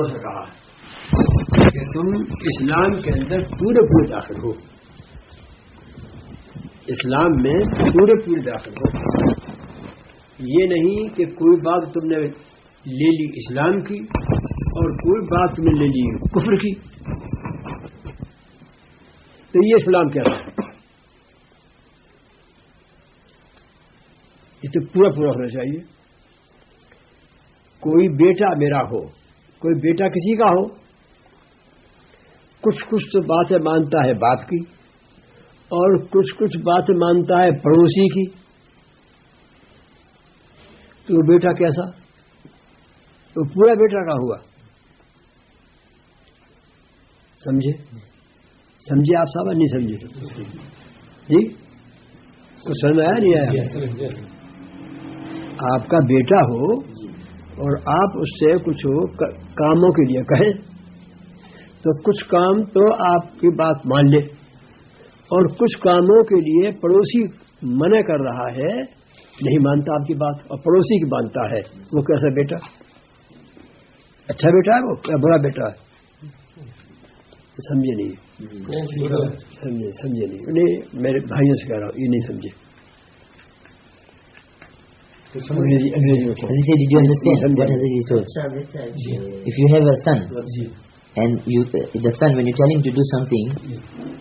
سے کہا کہ تم اسلام کے اندر پورے داخل ہو، اسلام میں پورے داخل ہو. یہ نہیں کہ کوئی بات تم نے لے لی اسلام کی اور کوئی بات تم نے لے لی کفر کی. تو یہ اسلام کیا ہے؟ یہ تو پورا ہونا چاہیے. کوئی بیٹا میرا ہو، کوئی بیٹا کسی کا ہو، کچھ تو باتیں مانتا ہے باپ کی اور کچھ باتیں مانتا ہے پڑوسی کی. تو وہ بیٹا کیسا؟ تو پورا بیٹا کا ہوا. سمجھے آپ صاحب؟ نہیں سمجھے؟ جی کچھ سمجھ آیا نہیں آیا؟ آپ کا بیٹا ہو اور آپ اس سے کچھ کاموں کے لیے کہیں تو کچھ کام تو آپ کی بات مان لے اور کچھ کاموں کے لیے پڑوسی منع کر رہا ہے، نہیں مانتا آپ کی بات اور پڑوسی کی مانتا ہے. وہ کیسا بیٹا؟ اچھا بیٹا ہے وہ کیا برا بیٹا ہے؟ سمجھے نہیں؟ سمجھے نہیں. میرے بھائیوں سے کہہ رہا ہوں، یہ نہیں سمجھے. Did you understand what Hazrat told? If you have a son and the son, when you tell him to do something,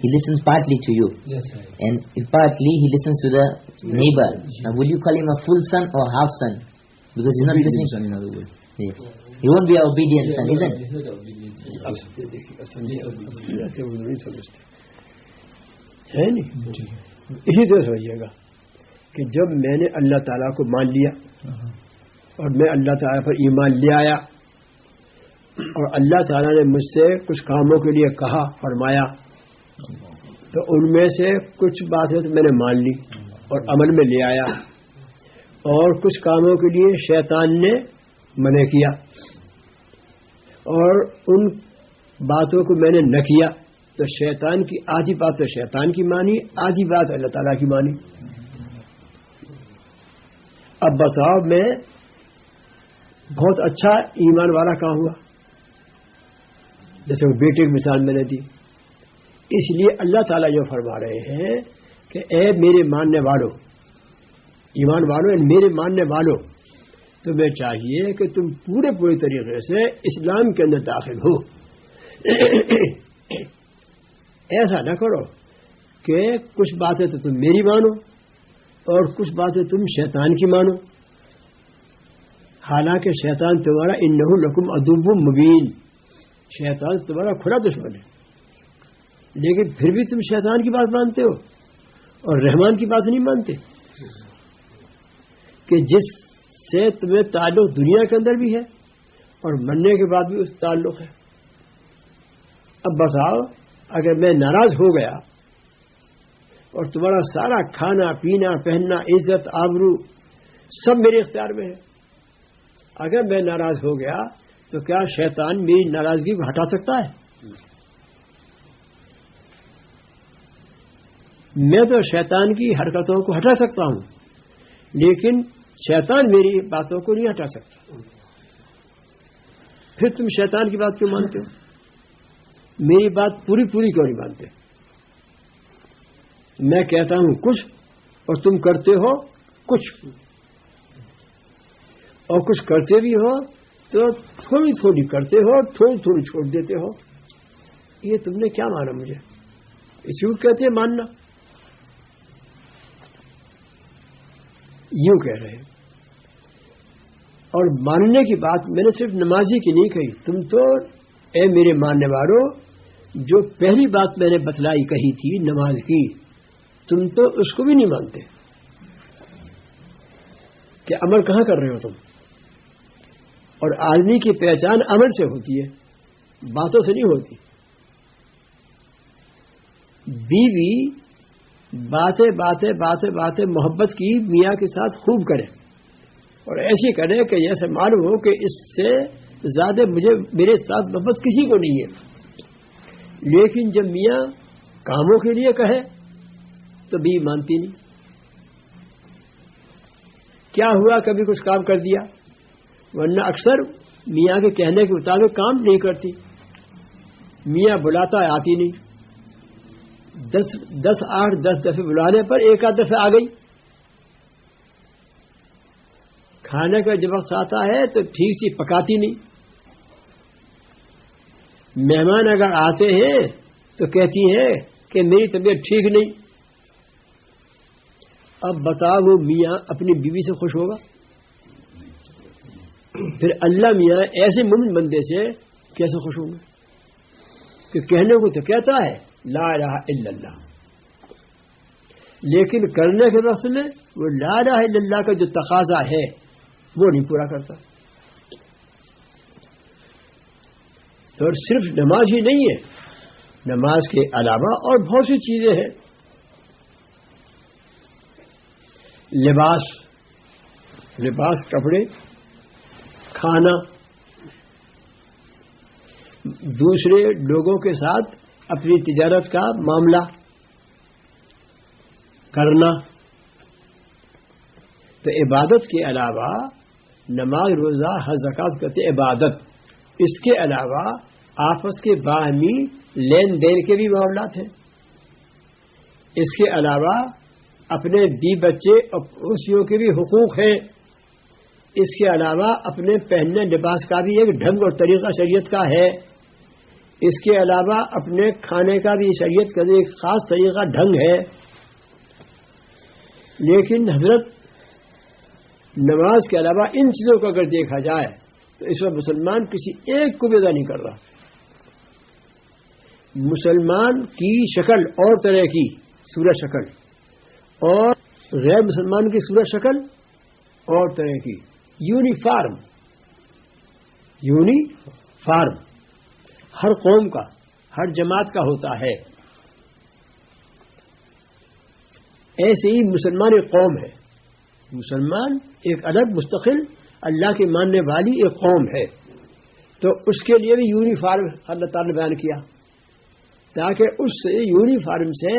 he listens partly to you, and partly he listens to the neighbor. Now, will you call him a full son or half son? Because he's not listening. Son, in other words. Yes. He won't be an obedient son, isn't it? اسی طرح سمجھیے گا کہ جب میں نے اللہ تعالیٰ کو مان لیا اور میں اللہ تعالیٰ پر ایمان لے آیا اور اللہ تعالیٰ نے مجھ سے کچھ کاموں کے لیے کہا فرمایا، تو ان میں سے کچھ باتیں تو میں نے مان لی اور عمل میں لے آیا، اور کچھ کاموں کے لیے شیطان نے منع کیا اور ان باتوں کو میں نے نہ کیا. تو شیطان کی آدھی بات تو شیطان کی مانی، آدھی بات اللہ تعالیٰ کی مانی. اب بتاؤ میں بہت اچھا ایمان والا کہاں ہوا؟ جیسے وہ بیٹے کی مثال میں نے دی. اس لیے اللہ تعالیٰ جو فرما رہے ہیں کہ اے میرے ماننے والو، ایمان والو، میرے ماننے والو، تمہیں چاہیے کہ تم پورے طریقے سے اسلام کے اندر داخل ہو. ایسا نہ کرو کہ کچھ باتیں تو تم میری مانو اور کچھ باتیں تم شیطان کی مانو. حالانکہ شیطان تمہارا انہ لکم عدو مبین، شیطان تمہارا کھلا دشمن ہے، لیکن پھر بھی تم شیطان کی بات مانتے ہو اور رحمان کی بات نہیں مانتے کہ جس سے تمہیں تعلق دنیا کے اندر بھی ہے اور مرنے کے بعد بھی اس تعلق ہے. اب بتاؤ، اگر میں ناراض ہو گیا اور تمہارا سارا کھانا پینا پہننا عزت آبرو سب میرے اختیار میں ہے، اگر میں ناراض ہو گیا تو کیا شیطان میری ناراضگی کو ہٹا سکتا ہے؟ میں تو شیطان کی حرکتوں کو ہٹا سکتا ہوں، لیکن شیطان میری باتوں کو نہیں ہٹا سکتا. پھر تم شیطان کی بات کیوں مانتے ہو؟ میری بات پوری کیوں نہیں مانتے؟ میں کہتا ہوں کچھ اور تم کرتے ہو کچھ، اور کچھ کرتے بھی ہو تو تھوڑی کرتے ہو، تھوڑی چھوڑ دیتے ہو. یہ تم نے کیا مانا؟ مجھے اس کو کہتے ہیں ماننا. یوں کہہ رہے ہیں. اور ماننے کی بات میں نے صرف نمازی کی نہیں کہی. تم تو اے میرے ماننے والوں، جو پہلی بات میں نے بتلائی کہی تھی نماز کی، تم تو اس کو بھی نہیں مانتے کہ عمل کہاں کر رہے ہو تم. اور آدمی کی پہچان عمل سے ہوتی ہے، باتوں سے نہیں ہوتی. بیوی باتیں محبت کی میاں کے ساتھ خوب کرے اور ایسی کرے کہ جیسے معلوم ہو کہ اس سے زیادہ میرے ساتھ محبت کسی کو نہیں ہے. لیکن جب میاں کاموں کے لیے کہے تو بیوی مانتی نہیں. کیا ہوا؟ کبھی کچھ کام کر دیا، ورنہ اکثر میاں کے کہنے کے مطابق کام نہیں کرتی. میاں بلاتا ہے آتی نہیں. 10 دفعے بلانے پر ایک آدھ دفعہ آ گئی. کھانے کا جب وقت آتا ہے تو ٹھیک سی پکاتی نہیں. مہمان اگر آتے ہیں تو کہتی ہے کہ میری طبیعت ٹھیک نہیں. اب بتاؤ وہ میاں اپنی بیوی سے خوش ہوگا؟ پھر اللہ میاں ایسے مومن بندے سے کیسے خوش ہوں گے کہ کہنے کو تو کہتا ہے لا الہ الا اللہ, لیکن کرنے کے وقت میں وہ لا الہ الا اللہ کا جو تقاضا ہے وہ نہیں پورا کرتا. تو صرف نماز ہی نہیں ہے, نماز کے علاوہ اور بہت سی چیزیں ہیں. لباس کپڑے, کھانا, دوسرے لوگوں کے ساتھ اپنی تجارت کا معاملہ کرنا. تو عبادت کے علاوہ نماز, روزہ, حج, زکوٰۃ کرتے عبادت. اس کے علاوہ آپس کے باہمی لین دین کے بھی معاملات ہیں. اس کے علاوہ اپنے بیوی بچے اور پڑوسیوں کے بھی حقوق ہیں. اس کے علاوہ اپنے پہننے لباس کا بھی ایک ڈھنگ اور طریقہ شریعت کا ہے. اس کے علاوہ اپنے کھانے کا بھی شریعت کا ایک خاص طریقہ ڈھنگ ہے. لیکن حضرت نماز کے علاوہ ان چیزوں کو اگر دیکھا جائے تو اس وقت مسلمان کسی ایک کو بھی ادا نہیں کر رہا. مسلمان کی شکل اور طرح کی صورت شکل اور غیر مسلمان کی صورت شکل اور طرح کی. یونیفارم ہر قوم کا, ہر جماعت کا ہوتا ہے. ایسے ہی مسلمان ایک قوم ہے. مسلمان ایک الگ مستقل اللہ کی ماننے والی ایک قوم ہے. تو اس کے لیے بھی یونیفارم اللہ تعالی نے بیان کیا تاکہ اس سے یونیفارم سے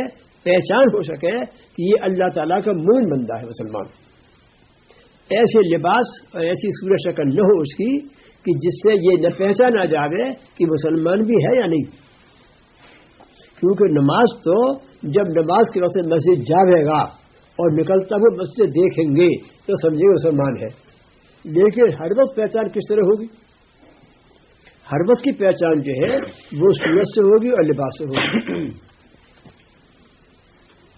پہچان ہو سکے کہ یہ اللہ تعالیٰ کا مومن بندہ ہے مسلمان. ایسے لباس اور ایسی صورت شکل نہ ہو اس کی کہ جس سے یہ نہ پہچانا جاوے کہ مسلمان بھی ہے یا نہیں. کیونکہ نماز تو جب نماز کے وقت مسجد جاوے گا اور نکلتا وہ مسجد دیکھیں گے تو سمجھے مسلمان ہے. لیکن ہر وقت پہچان کس طرح ہوگی؟ ہر وقت کی پہچان جو ہے وہ صورت سے ہوگی اور لباس سے ہوگی.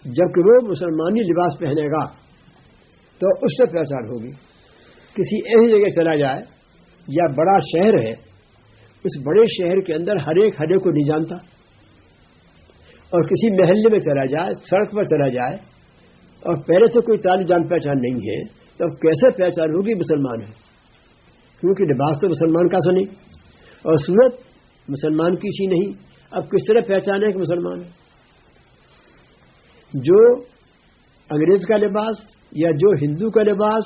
جبکہ وہ مسلمانی لباس پہنے گا تو اس سے پہچان ہوگی. کسی ایسی جگہ چلا جائے یا بڑا شہر ہے, اس بڑے شہر کے اندر ہر ایک کو نہیں جانتا, اور کسی محلے میں چلا جائے, سڑک پر چلا جائے اور پہلے سے کوئی تعلق جان پہچان نہیں ہے تو اب کیسے پہچان ہوگی مسلمان ہے؟ کیونکہ لباس تو مسلمان کا سا نہیں اور صورت مسلمان کی سی نہیں. اب کس طرح پہچان ہے کہ مسلمان ہے؟ جو انگریز کا لباس یا جو ہندو کا لباس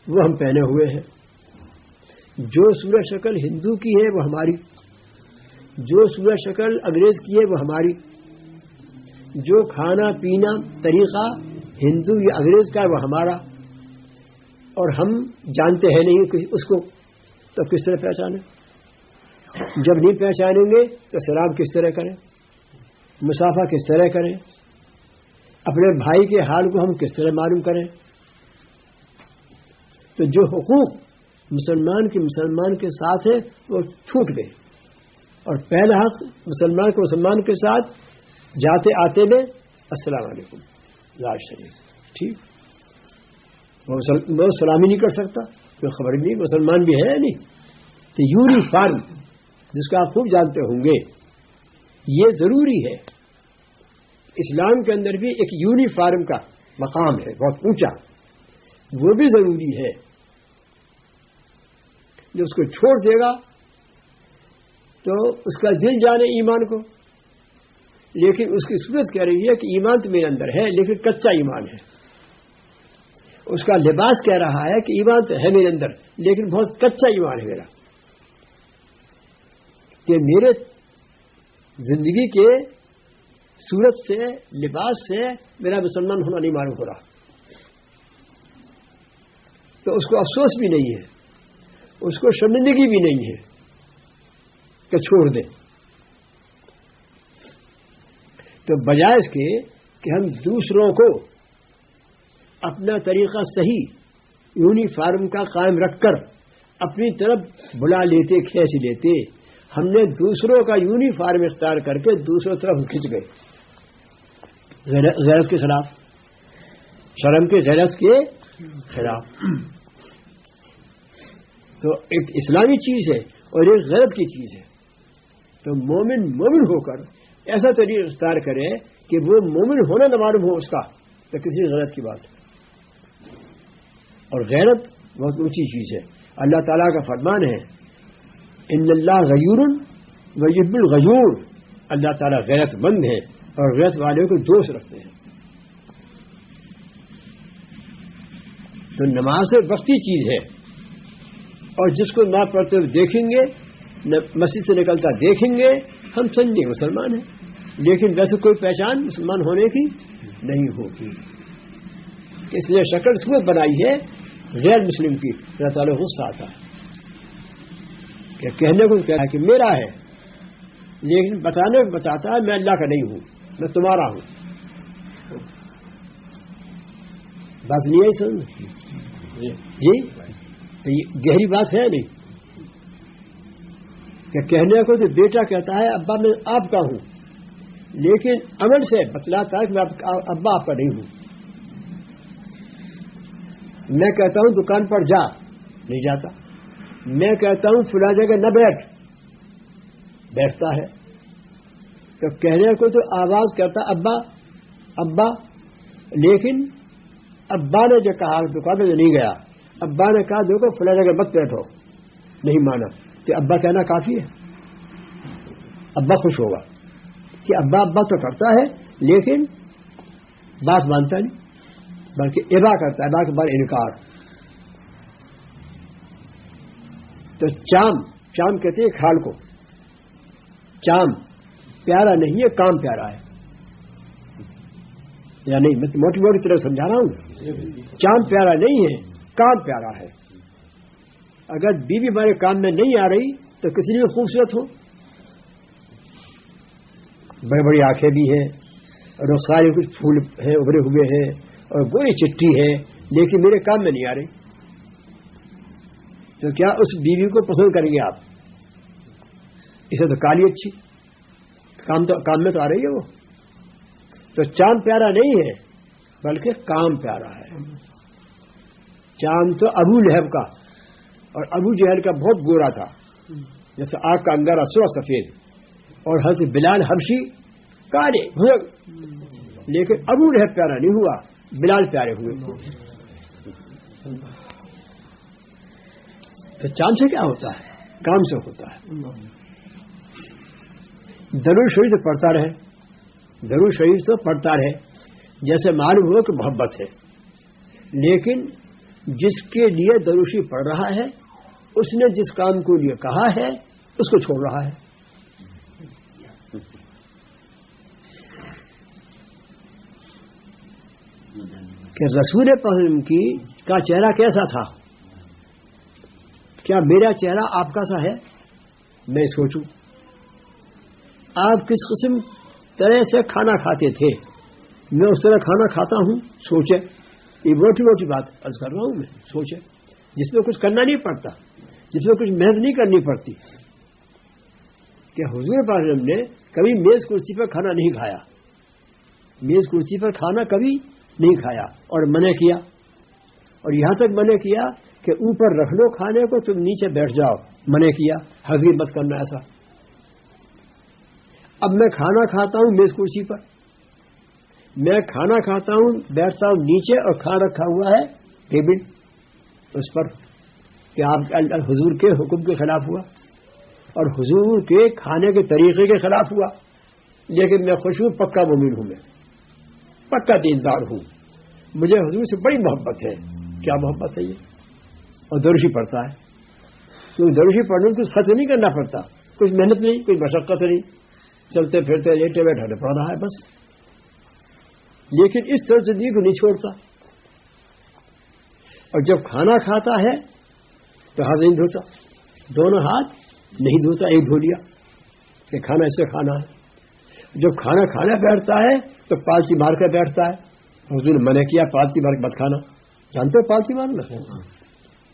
وہ ہم پہنے ہوئے ہیں. جو صورت شکل ہندو کی ہے وہ ہماری, جو صورت شکل انگریز کی ہے وہ ہماری, جو کھانا پینا طریقہ ہندو یا انگریز کا ہے وہ ہمارا, اور ہم جانتے ہیں نہیں اس کو, تو کس طرح پہچانیں؟ جب نہیں پہچانیں گے تو سلام کس طرح کریں, مسافہ کس طرح کریں, اپنے بھائی کے حال کو ہم کس طرح معلوم کریں؟ تو جو حقوق مسلمان کے ساتھ ہے وہ چھوٹ گئے, اور پہلا حق مسلمان کے ساتھ جاتے آتے میں السلام علیکم لاج شریف, ٹھیک, وہ سلامی نہیں کر سکتا, کوئی خبر نہیں مسلمان بھی ہے نہیں. تو یونیفارم جس کو آپ خوب جانتے ہوں گے یہ ضروری ہے. اسلام کے اندر بھی ایک یونیفارم کا مقام ہے بہت اونچا, وہ بھی ضروری ہے. جو اس کو چھوڑ دے گا تو اس کا دل جانے ایمان کو, لیکن اس کی صورت کہہ رہی ہے کہ ایمان تو میرے اندر ہے لیکن کچا ایمان ہے. اس کا لباس کہہ رہا ہے کہ ایمان تو ہے میرے اندر لیکن بہت کچا ایمان ہے میرا, کہ میرے زندگی کے صورت سے لباس سے میرا مسلمان ہونا نہیں معلوم ہو رہا. تو اس کو افسوس بھی نہیں ہے, اس کو شرمندگی بھی نہیں ہے کہ چھوڑ دیں. تو بجائے اس کے کہ ہم دوسروں کو اپنا طریقہ صحیح یونیفارم کا قائم رکھ کر اپنی طرف بلا لیتے, کھینچ لیتے, ہم نے دوسروں کا یونیفارم اختیار کر کے دوسروں طرف کھینچ گئے. غیرت کے خلاف, شرم کے, غیرت کے خلاف. تو ایک اسلامی چیز ہے اور ایک غیرت کی چیز ہے. تو مومن ہو کر ایسا طریقہ اختیار کرے کہ وہ مومن ہونا نہ معلوم ہو اس کا, تو کسی غیرت کی بات. اور غیرت بہت اونچی چیز ہے. اللہ تعالیٰ کا فرمان ہے ان اللہ غیور ویحب الغیور. اللہ تعالیٰ غیرت مند ہے اور غیرت والے کو دوست رکھتے ہیں. تو نماز وقتی چیز ہے, اور جس کو نہ پڑھتے ہوئے دیکھیں گے, مسجد سے نکلتا دیکھیں گے, ہم سمجھیں مسلمان ہیں, لیکن ویسے کوئی پہچان مسلمان ہونے کی نہیں ہوگی. اس لیے شکل صورت بنائی ہے غیر مسلم کی. اللہ تعالیٰ غصہ آتا ہے کہ کہنے کو کہا کہ میرا ہے, لیکن بتانے کو بتاتا ہے میں اللہ کا نہیں ہوں, میں تمہارا ہوں. بات نہیں ہے سمجھ جی, تو یہ گہری بات ہے نہیں کہ کہنے کو تو بیٹا کہتا ہے ابا میں آپ کا ہوں, لیکن عمل سے بتلاتا ہے کہ میں ابا آپ کا نہیں ہوں. میں کہتا ہوں دکان پر جا, نہیں جاتا. میں کہتا ہوں فلاں جگہ نہ بیٹھتا ہے. تو کہنے کو تو آواز کرتا ابا ابا, لیکن ابا نے جو کہا دکان میں نہیں گیا, ابا نے کہا دیکھو فلاں جگہ مت بیٹھو, نہیں مانا. کہ ابا کہنا کافی ہے, ابا خوش ہوگا کہ ابا ابا تو کرتا ہے لیکن بات مانتا نہیں, بلکہ ابا کرتا ہے, ابا کے بعد انکار. تو چام کہتے ہیں کھال کو. چام پیارا نہیں ہے, کام پیارا ہے, یا نہیں؟ میں موٹی طرح سمجھا رہا ہوں. چام پیارا نہیں ہے, کام پیارا ہے. اگر بیوی ہمارے کام میں نہیں آ رہی تو کسی بھی خوبصورت ہو, بڑی بڑی آنکھیں بھی ہیں, اور سارے کچھ پھول ہیں ابھرے ہوئے ہیں, اور گوری چٹی ہے, لیکن میرے کام میں نہیں آ رہی, تو کیا اس بیوی کو پسند کریں گے آپ؟ اسے تو کالی اچھی, کام میں تو آ رہی ہے وہ. تو چاند پیارا نہیں ہے بلکہ کام پیارا ہے. چاند تو ابو لہب کا اور ابو جہل کا بہت گورا تھا, جیسے آگ کا انگارہ سرخ سفید, اور حضرت بلال حبشی کالے, لیکن ابو لہب پیارا نہیں ہوا, بلال پیارے ہوئے. تو چاند سے کیا ہوتا ہے؟ کام سے ہوتا ہے. درود شریف تو پڑھتا رہے, درود شریف تو پڑھتا رہے, جیسے معلوم ہو کہ محبت ہے, لیکن جس کے لیے درود شریف پڑھ رہا ہے اس نے جس کام کو لیے کہا ہے اس کو چھوڑ رہا ہے. کہ رسول پاک کا چہرہ کیسا تھا؟ کیا میرا چہرہ آپ کا سا ہے؟ میں سوچوں آپ کس قسم طرح سے کھانا کھاتے تھے, میں اس طرح کھانا کھاتا ہوں. سوچے, یہ موٹی بات عرض کر رہا ہوں میں. سوچے جس میں کچھ کرنا نہیں پڑتا, جس میں کچھ محنت نہیں کرنی پڑتی. کہ حضور پاک نے کبھی میز کرسی پر کھانا نہیں کھایا, میز کرسی پر کھانا کبھی نہیں کھایا, اور منع کیا, اور یہاں تک منع کیا کہ اوپر رکھ لو کھانے کو, تم نیچے بیٹھ جاؤ, منع کیا, حضور مت کرنا ایسا. اب میں کھانا کھاتا ہوں میز کرسی پر, میں کھانا کھاتا ہوں بیٹھتا ہوں نیچے, اور کھانا رکھا ہوا ہے ٹیبل اس پر, کہ آپ حضور کے حکم کے خلاف ہوا اور حضور کے کھانے کے طریقے کے خلاف ہوا. لیکن میں خوش ہوں, پکا مومن ہوں, میں پکا دیندار ہوں, مجھے حضور سے بڑی محبت ہے. کیا محبت ہے یہ؟ اور دروشی پڑھتا ہے. کیونکہ دروشی پڑھنے میں کچھ خرچ نہیں کرنا پڑتا, کچھ محنت نہیں, کوئی مشقت نہیں, چلتے پھرتے لیٹے بیٹھے پڑھ رہا ہے بس. لیکن اس طرح زندگی کو نہیں چھوڑتا. اور جب کھانا کھاتا ہے تو ہاتھ نہیں دھوتا, دونوں ہاتھ نہیں دھوتا, ایک دھو لیا کہ کھانا اس سے کھانا ہے. جب کھانا کھانا بیٹھتا ہے تو پالسی مار کر بیٹھتا ہے. حضور نے منع کیا پالسی مار مت کھانا. جانتے ہو پالسی مارنا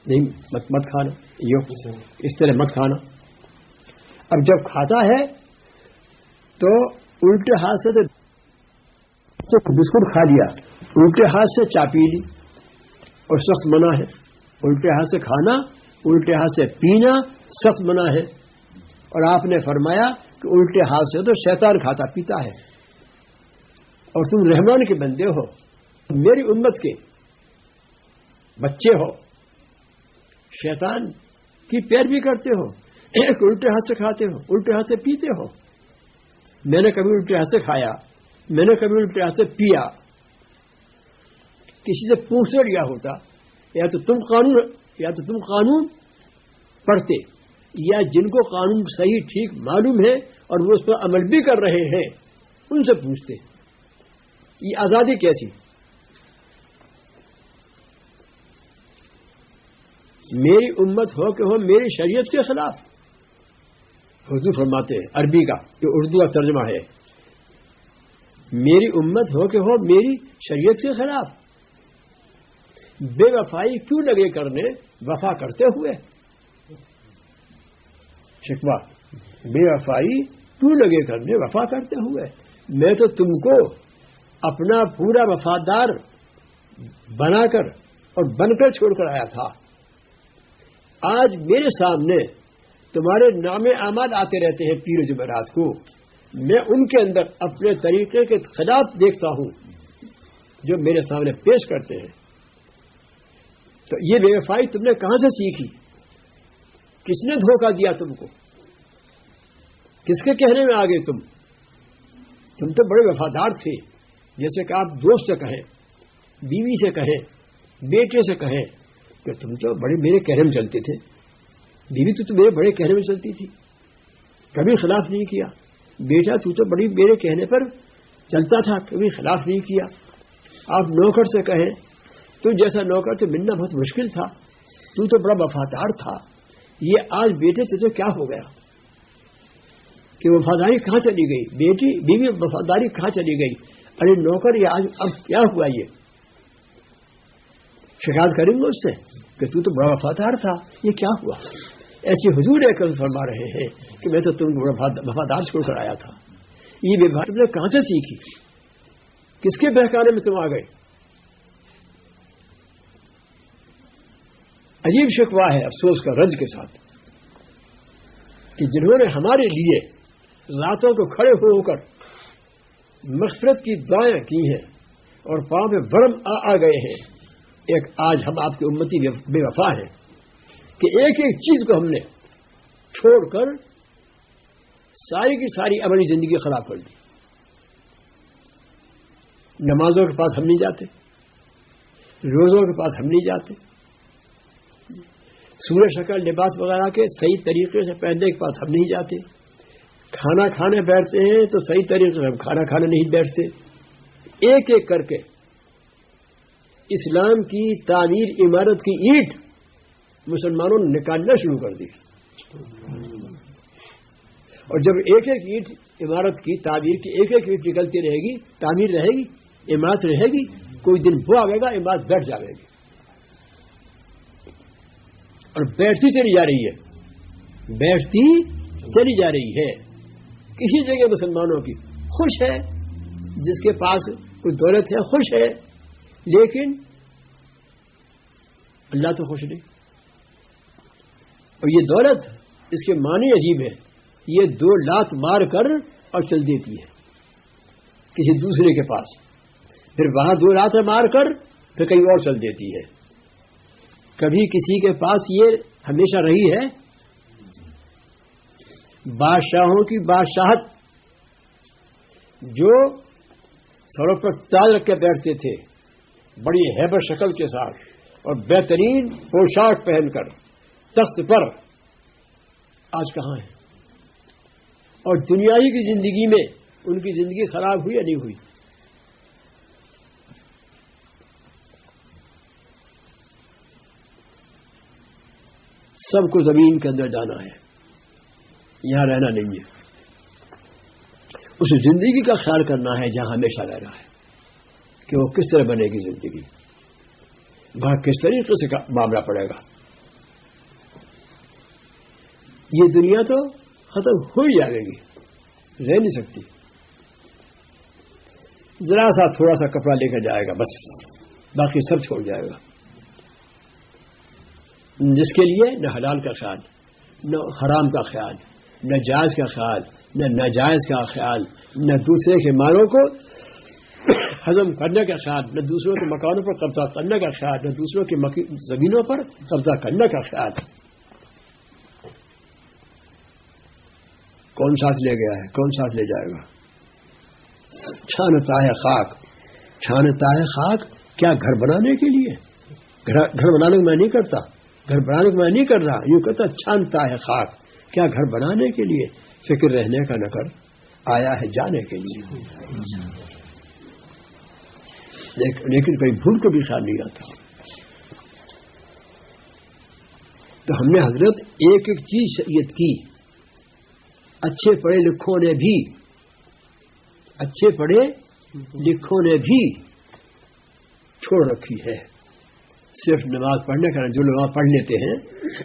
نہیں, مت کھانا, اس طرح مت کھانا. اب جب کھاتا ہے تو الٹے ہاتھ سے بسکٹ کھا لیا, الٹے ہاتھ سے چا پی لی, اور سخت منع ہے. الٹے ہاتھ سے کھانا, الٹے ہاتھ سے پینا سخت منع ہے. اور آپ نے فرمایا کہ الٹے ہاتھ سے تو شیطان کھاتا پیتا ہے, اور تم رحمان کے بندے ہو, میری امت کے بچے ہو, شیطان کی پیروی کرتے ہو, ایک الٹے ہاتھ سے کھاتے ہو, الٹے ہاتھ سے پیتے ہو. میں نے کبھی الٹے ہاتھ سے کھایا, میں نے کبھی الٹے ہاتھ سے پیا. کسی سے پوچھ لیا ہوتا, یا تو تم قانون پڑھتے, یا جن کو قانون صحیح ٹھیک معلوم ہے اور وہ اس پر عمل بھی کر رہے ہیں ان سے پوچھتے. یہ آزادی کیسی؟ میری امت ہو کہ ہو میری شریعت کے خلاف. حضور فرماتے ہیں عربی کا, جو اردو کا ترجمہ ہے, میری امت ہو کہ ہو میری شریعت کے خلاف. بے وفائی کیوں لگے کرنے وفا کرتے ہوئے؟ شکوہ, بے وفائی کیوں لگے کرنے وفا کرتے ہوئے؟ میں تو تم کو اپنا پورا وفادار بنا کر اور بن کر چھوڑ کر آیا تھا. آج میرے سامنے تمہارے نام اعمال آتے رہتے ہیں پیر و جمعرات کو, میں ان کے اندر اپنے طریقے کے خلاف دیکھتا ہوں جو میرے سامنے پیش کرتے ہیں. تو یہ بے وفائی تم نے کہاں سے سیکھی؟ کس نے دھوکہ دیا تم کو؟ کس کے کہنے میں آ گئے تم تو بڑے وفادار تھے. جیسے کہ آپ دوست سے کہیں, بیوی سے کہیں, بیٹے سے کہیں کہ تم تو بڑے میرے کہنے میں چلتے تھے. بیوی تو میرے بڑے کہنے میں چلتی تھی, کبھی خلاف نہیں کیا. بیٹا تو بڑی میرے کہنے پر چلتا تھا, کبھی خلاف نہیں کیا. آپ نوکر سے کہیں, تو جیسا نوکر سے ملنا بہت مشکل تھا, تو بڑا وفادار تھا. یہ آج بیٹے تجھے کیا ہو گیا کہ وفاداری کہاں چلی گئی؟ بیوی وفاداری کہاں چلی گئی؟ ارے نوکر, یہ آج اب کیا ہوا؟ یہ شکایت کریں گے اس سے کہ تو بڑا وفادار تھا, یہ کیا ہوا؟ ایسی حضور ایک فرما رہے ہیں کہ میں تو تم کو وفادار چھوڑ کر آیا تھا. یہ ویوہار تم نے کہاں سے سیکھی؟ کس کے بہکانے میں تم آ گئے؟ عجیب شکوہ ہے, افسوس کا رنج کے ساتھ, کہ جنہوں نے ہمارے لیے راتوں کو کھڑے ہو کر مغفرت کی دعائیں کی ہیں اور پاؤں میں ورم آ گئے ہیں, ایک آج ہم آپ کی امتی بے وفا ہیں کہ ایک ایک چیز کو ہم نے چھوڑ کر ساری کی ساری عملی زندگی خراب کر دی. نمازوں کے پاس ہم نہیں جاتے, روزوں کے پاس ہم نہیں جاتے, سورہ شکل لباس وغیرہ کے صحیح طریقے سے پہننے کے پاس ہم نہیں جاتے. کھانا کھانے بیٹھتے ہیں تو صحیح طریقے سے ہم کھانا کھانے نہیں بیٹھتے. ایک ایک کر کے اسلام کی تعمیر عمارت کی اینٹ مسلمانوں نے نکالنا شروع کر دی. اور جب ایک ایک اینٹ عمارت کی تعمیر کی ایک ایک اینٹ نکلتی رہے گی, تعمیر رہے گی, عمارت رہے گی, کوئی دن وہ آئے گا عمارت بیٹھ جائے گی, اور بیٹھتی چلی جا رہی ہے, بیٹھتی چلی جا رہی ہے. کسی جگہ مسلمانوں کی خوش ہے, جس کے پاس کوئی دولت ہے خوش ہے, لیکن اللہ تو خوش نہیں. اور یہ دولت, اس کے معنی عجیب ہے, یہ 2 لات مار کر اور چل دیتی ہے کسی دوسرے کے پاس, پھر وہاں 2 لات مار کر پھر کہیں اور چل دیتی ہے. کبھی کسی کے پاس یہ ہمیشہ رہی ہے بادشاہوں کی بادشاہت, جو سروں پر تاج رکھ کے بیٹھتے تھے بڑی ہیبت شکل کے ساتھ اور بہترین پوشاک پہن کر تخت پر, آج کہاں ہے؟ اور دنیاوی کی زندگی میں ان کی زندگی خراب ہوئی یا نہیں ہوئی؟ سب کو زمین کے اندر جانا ہے، یہاں رہنا نہیں ہے. اس زندگی کا خیال کرنا ہے جہاں ہمیشہ رہنا ہے کہ وہ کس طرح بنے گی زندگی، وہاں کس طریقے سے معاملہ پڑے گا. یہ دنیا تو ختم ہو ہی جائے گی، رہ نہیں سکتی. ذرا سا تھوڑا سا کپڑا لے کر جائے گا بس، باقی سب چھوڑ جائے گا. جس کے لیے نہ حلال کا خیال، نہ حرام کا خیال، نہ جائز کا خیال، نہ ناجائز کا خیال، نہ دوسرے کے مالوں کو ہضم کرنے کا خیال، نہ دوسروں کے مکانوں پر قبضہ کرنے کا خیال، نہ دوسروں کی زمینوں پر قبضہ کرنے کا خیال. کون ساتھ لے گیا ہے، کون ساتھ لے جائے گا؟ چھانتا ہے خاک، چھانتا ہے خاک. کیا گھر بنانے کے لیے؟ گھر بنانے کو میں نہیں کرتا، گھر بنانے کو میں نہیں کر رہا، یوں کہتا چھانتا ہے خاک. کیا گھر بنانے کے لیے؟ فکر رہنے کا نہ کر، آیا ہے جانے کے لیے. لیکن کوئی بھول کو بھی خیال نہیں آتا. تو ہم نے حضرت ایک ایک چیز شریعت کی اچھے پڑھے لکھوں نے بھی، اچھے پڑھے لکھوں نے بھی چھوڑ رکھی ہے. صرف نماز پڑھنے کا، جو نماز پڑھ لیتے ہیں،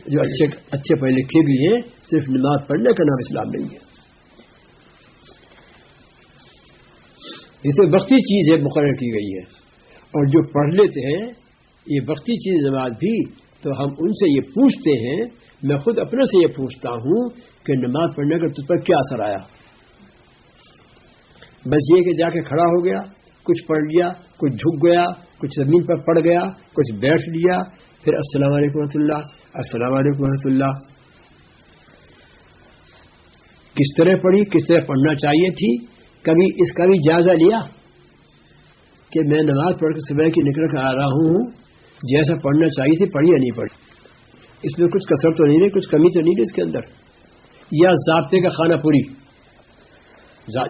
جو اچھے پڑھے لکھے بھی ہیں، صرف نماز پڑھنے کا نام اسلام نہیں ہے. یہ تو وقتی چیز ہے، مقرر کی گئی ہے. اور جو پڑھ لیتے ہیں یہ وقتی چیز نماز بھی، تو ہم ان سے یہ پوچھتے ہیں، میں خود اپنے سے یہ پوچھتا ہوں کہ نماز پڑھنے کا تجھ پر کیا اثر آیا؟ بس یہ کہ جا کے کھڑا ہو گیا، کچھ پڑھ لیا، کچھ جھک گیا، کچھ زمین پر پڑ گیا، کچھ بیٹھ لیا، پھر السلام علیکم ورحمۃ اللہ، السلام علیکم ورحمۃ اللہ. کس طرح پڑھی، کس طرح پڑھنا چاہیے تھی؟ کبھی اس کا بھی جائزہ لیا کہ میں نماز پڑھ کے صبح کی نکل کر آ رہا ہوں، جیسا پڑھنا چاہیے تھی پڑھی یا نہیں پڑھی؟ اس میں کچھ کثر تو نہیں رہی، کچھ کمی تو نہیں رہی اس کے اندر؟ یا ضابطے کا خانہ پوری؟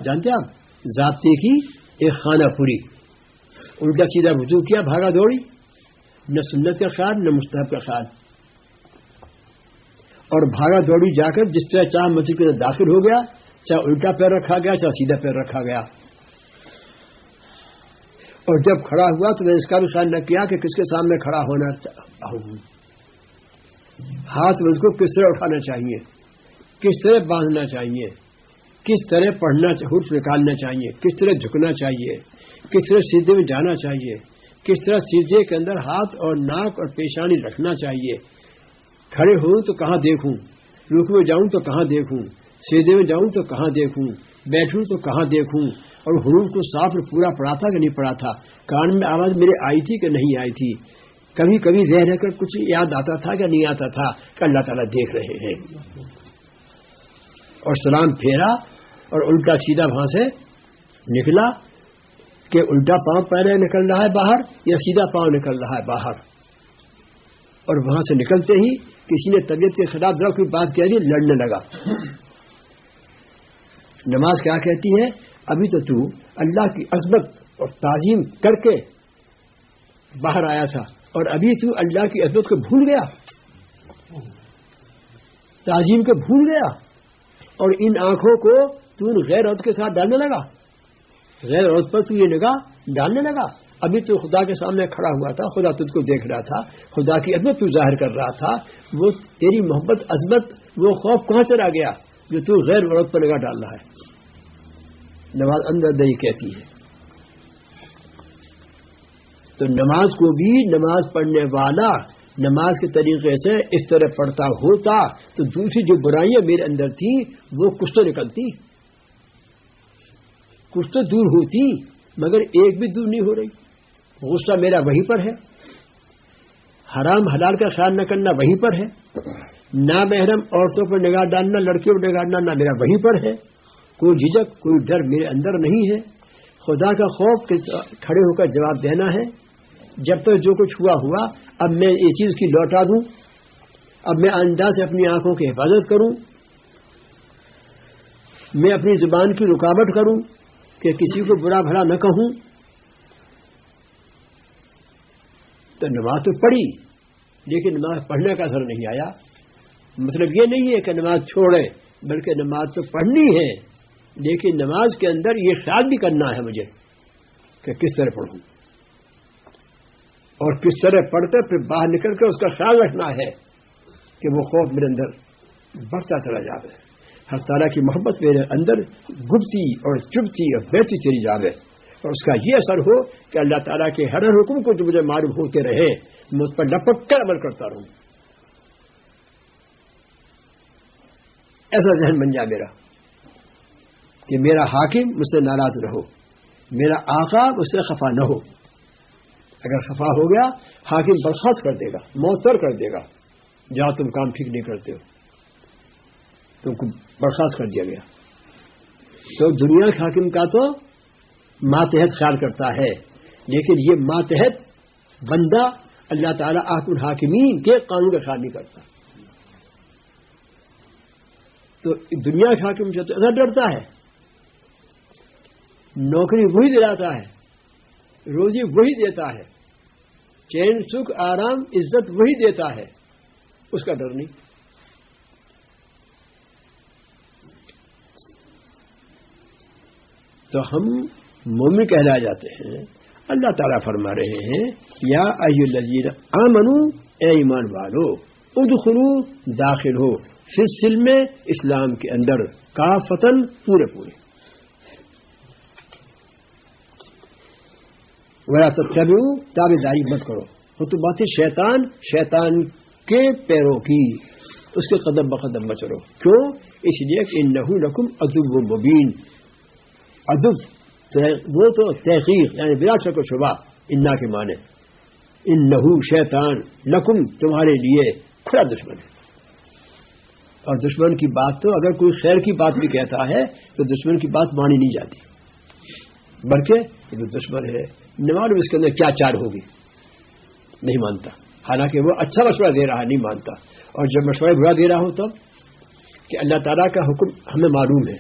جانتے آپ ضابطے کی ایک خانہ پوری، الٹا سیدھا وضو کیا، بھاگا دوڑی، نہ سنت کا خیال نہ مستحب کا خیال، اور بھاگا دوڑی جا کر جس طرح چاہے مسجد کے اندر داخل ہو گیا، چاہے الٹا پیر رکھا گیا چاہے سیدھا پیر رکھا گیا. اور جب کھڑا ہوا تو میں اس کا بھی خیال نہ کیا کہ کس کے سامنے کھڑا ہونا ہوں، ہاتھ اس کو کس طرح اٹھانا چاہیے، کس طرح باندھنا چاہیے، کس طرح پڑھنا، حرف نکالنا چاہیے، کس طرح جھکنا چاہیے، کس طرح سیدھے میں جانا چاہیے، کس طرح سیدھے کے اندر ہاتھ اور ناک اور پیشانی رکھنا چاہیے، کھڑے ہوں تو کہاں دیکھوں، رکوع میں جاؤں تو کہاں دیکھوں، سیدھے میں جاؤں تو کہاں دیکھوں، بیٹھوں تو کہاں دیکھوں، اور حروف کو صاف پورا پڑھا تھا کہ نہیں پڑھا تھا، کان میں آواز میرے آئی تھی کہ نہیں آئی تھی، کبھی کبھی رہ کر کچھ یاد آتا تھا کہ نہیں آتا تھا کہ اللہ تعالیٰ دیکھ رہے ہیں. اور سلام پھیرا اور الٹا سیدھا وہاں سے نکلا کہ الٹا پاؤں پہلے نکل رہا ہے باہر یا سیدھا پاؤں نکل رہا ہے باہر. اور وہاں سے نکلتے ہی کسی نے طبیعت کے خلاف ذرا کوئی بات کہہ دی، لڑنے لگا. نماز کیا کہتی ہے؟ ابھی تو اللہ کی عظمت اور تعظیم کر کے باہر آیا تھا، اور ابھی تو اللہ کی عظمت کو بھول گیا، تعظیم کو بھول گیا، اور ان آنکھوں کو تو غیر عورت کے ساتھ ڈالنے لگا، غیر عورت پر تو یہ نگاہ ڈالنے لگا. ابھی تو خدا کے سامنے کھڑا ہوا تھا، خدا تجھ کو دیکھ رہا تھا، خدا کی عظمت تو ظاہر کر رہا تھا، وہ تیری محبت، عظمت، وہ خوف کہاں چلا گیا جو تو غیر عورت پر نگاہ ڈال رہا ہے؟ نماز اندر دہی کہتی ہے. تو نماز کو بھی نماز پڑھنے والا نماز کے طریقے سے اس طرح پڑھتا ہوتا تو دوسری جو برائیاں میرے اندر تھی وہ کچھ تو نکلتی، کچھ تو دور ہوتی، مگر ایک بھی دور نہیں ہو رہی. غصہ میرا وہیں پر ہے، حرام حلال کا خیال نہ کرنا وہیں پر ہے، نامحرم عورتوں پر نگاہ ڈالنا، لڑکیوں پر نگاہ ڈالنا میرا وہیں پر ہے. کوئی جھجک، کوئی ڈر میرے اندر نہیں ہے. خدا کا خوف کھڑے ہو کر جواب دینا ہے. جب تک جو کچھ ہوا ہوا، اب میں یہ چیز کی لوٹا دوں، اب میں آئندہ سے اپنی آنکھوں کی حفاظت کروں، میں اپنی زبان کی رکاوٹ کروں کہ کسی کو برا بھلا نہ کہوں. تو نماز تو پڑھی لیکن نماز پڑھنے کا اثر نہیں آیا، مطلب یہ نہیں ہے کہ نماز چھوڑے، بلکہ نماز تو پڑھنی ہے، لیکن نماز کے اندر یہ خیال بھی کرنا ہے مجھے کہ کس طرح پڑھوں، اور کس طرح پڑھ کر پھر باہر نکل کر اس کا خیال رکھنا ہے کہ وہ خوف میرے اندر بڑھتا چلا جاوے، ہر تعالیٰ کی محبت میرے اندر گھٹتی اور چبھتی اور بہتی چلی جاوے، اور اس کا یہ اثر ہو کہ اللہ تعالیٰ کے ہر حکم کو جو مجھے معلوم ہوتے رہے میں اس پر لپک کر عمل کرتا رہوں. ایسا ذہن بن جائے میرا کہ میرا حاکم مجھ سے ناراض نہ ہو، میرا آقا مجھ سے خفا نہ ہو. اگر خفا ہو گیا حاکم برخاست کر دے گا، معطل کر دے گا، جہاں تم کام ٹھیک نہیں کرتے ہو تم کو برخاست کر دیا گیا. تو دنیا کے حاکم کا تو ماتحت خیال کرتا ہے، لیکن یہ ماتحت بندہ اللہ تعالیٰ احکم الحاکمین کے قانون کا خیال نہیں کرتا. تو دنیا کے حاکم سے تو ایسا ڈرتا ہے، نوکری وہی دلاتا ہے، روزی وہی دیتا ہے، چین سکھ آرام عزت وہی دیتا ہے، اس کا ڈر نہیں. تو ہم مومن کہلائے جاتے ہیں. اللہ تعالیٰ فرما رہے ہیں یا ایھا الذین آمنوا، اے ایمان والو، ادخلوا داخل ہو فی السلم اسلام کے اندر، کافتن پورے پورے، ولا تتبعوا تابعداری مت کرو خطوات شیطان، شیطان کے پیروں کی، اس کے قدم بقدم مت چلو. کیوں؟ اس لیے کہ انہ لکم عدو مبین. عدو وہ تو تحقیق یعنی بلا شک و شبہ، انا کے معنی انہ شیطان لکم تمہارے لیے کھلا دشمن ہے. اور دشمن کی بات تو اگر کوئی خیر کی بات بھی کہتا ہے تو دشمن کی بات مانی نہیں جاتی، بلکہ یہ دشمن ہے، نہ معلوم اس کے اندر کیا چال ہوگی، نہیں مانتا. حالانکہ وہ اچھا مشورہ دے رہا ہے، نہیں مانتا. اور جب مشورہ برا دے رہا ہو تب کہ اللہ تعالیٰ کا حکم ہمیں معلوم ہے،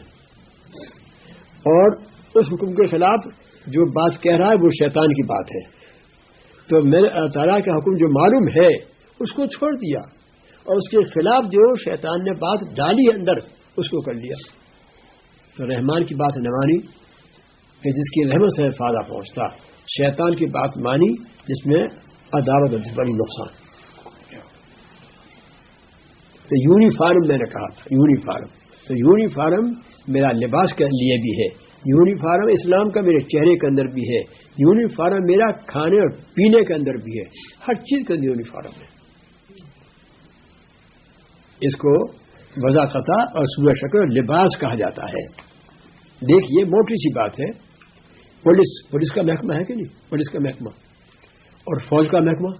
اور اس حکم کے خلاف جو بات کہہ رہا ہے وہ شیطان کی بات ہے، تو میں نے اللہ تعالیٰ کا حکم جو معلوم ہے اس کو چھوڑ دیا، اور اس کے خلاف جو شیطان نے بات ڈالی اندر اس کو کر لیا. تو رحمان کی بات نہ مانی کہ جس کی رحمت سے فائدہ پہنچتا، شیطان کی بات مانی جس میں عداوت اور بڑی نقصان. تو یونیفارم میں نے کہا تھا، یونیفارم، تو یونیفارم میرا لباس کے لیے بھی ہے، یونیفارم اسلام کا میرے چہرے کے اندر بھی ہے، یونیفارم میرا کھانے اور پینے کے اندر بھی ہے، ہر چیز کے اندر یونیفارم ہے. اس کو وضاقتہ اور صورت شکل لباس کہا جاتا ہے. دیکھیے موٹی سی بات ہے، پولیس کا محکمہ ہے کہ نہیں؟ پولیس کا محکمہ اور فوج کا محکمہ